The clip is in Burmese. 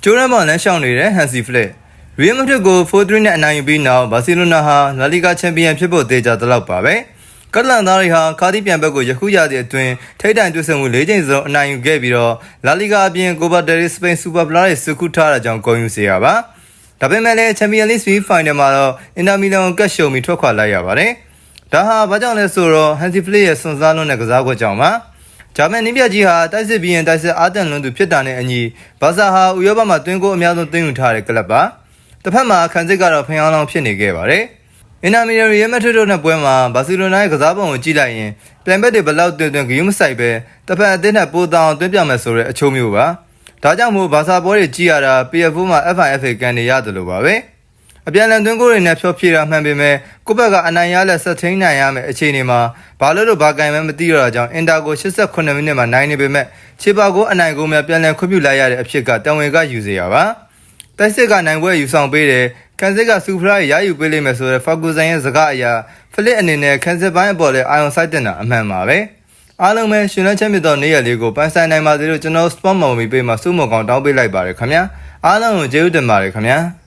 ကျိုးရမ်းပေါ်လမ်းရှောင်နေတဲ့ Hansi Flick Real Madrid ကို 4-3 နဲ့အနိုင်ယူပြီးနောက် Barcelona ဟာ La Liga ချန်ပီယံဖြစ်ဖို့သေချာသလောက်ပါပဲကတလန်သားတွေဟာခါတီးပြန်ဘက်ကိုယခုရတဲ့အတွင်းထိပ်တိုင်တွေ့ဆုံမှု၄ချိန်စုံအနိုင်ယူခဲ့ပြီးတော့ La Liga အပြင် Copa del Rey Spain Super Play တွေစုခုထားတာကြောင့်ဂုဏ်ယူစေရပါဒါပေမဲ့လည်း Champions League Semi Final မှာတော့ Inter Milan ကိုကတ်ရှုံပြီးထွက်ခွာလိုက်ရပါတယ်ဒါဟာဘာကြောင့်လဲဆိုတော့ Hansi Flick ရဲ့စွန့်စားလွန်းတဲ့ကစားကွက်ကြောင့်ပါဂျာမန်နည်းပြကြီးဟာတိုက်စစ်ပြီးရင်တိုက်စစ်အားတန်လွန်းသူဖြစ်တာနဲ့အညီဘာဆာဟာဥရောပမှာတွင်းကိုအများဆုံးသွင်းယူထားတဲ့ကလပ်ပါတစ်ဖက်မှာခန်းစစ်ကတော့ဖျောင်းလောင်းဖြစ်နေခဲ့ပါတယ်အင်တာမီရီယယ်မက်ဒရစ်တို့နဲ့ပွဲမှာဘာစီလိုနာရဲ့ကစားပုံကိုကြည့်လိုက်ရင်ပြန်ဘက်တွေဘလောက်တွင်ဂရုမစိုက်ပဲတစ်ဖက်အသင်းနဲ့ပိုတောင်တွင်းပြမယ်ဆိုတဲ့အချိုးမျိုးပါဒါကြောင့်မို့ဘာဆာပွဲတွေကြည့်ရတာ PF4 မှာ FIFA ကန်နေရတယ်လို့ပါပဲအပြန်လန်သွင်းကိုတွေနဲ့ဖြောဖြေတာမှန်ပေမဲ့ကိုယ့်ဘက်ကအနိုင်ရလက်ဆက်ထိန်နိုင်ရမယ်အခြေအနေမှာဘာလို့ဘာကန်မှမသိရတာကြောင့်အင်တာကို88မိနစ်မှာနိုင်နေပေမဲ့ခြေပါကိုအနိုင်ကိုများပြန်လန်ခွင့်ပြုလိုက်ရတဲ့အဖြစ်ကတန်ဝင်ကယူစေရပါတိုက်စစ်ကနိုင်ပွဲယူဆောင်ပေးတယ်ခန်းစစ်ကစူဖရာရယူပေးလိမ့်မယ်ဆိုတဲ့ဖာဂူဆန်ရဲ့စကားအရာဖလစ်အနေနဲ့ခန်းစစ်ပိုင်းအပေါ်လဲအာယုံစိုက်တင်တာအမှန်ပါပဲအားလုံးပဲရှင်လန်းချမ်းမြေသောနေ့ရက်လေးကိုပန်းဆိုင်နိုင်ပါစေလို့ကျွန်တော် Sport Mommy ပေးမှာစုမကောင်တောင်းပေးလိုက်ပါတယ်ခင်ဗျာအားလုံးကိုကျေးဇူးတင်ပါတယ်ခင်ဗျာ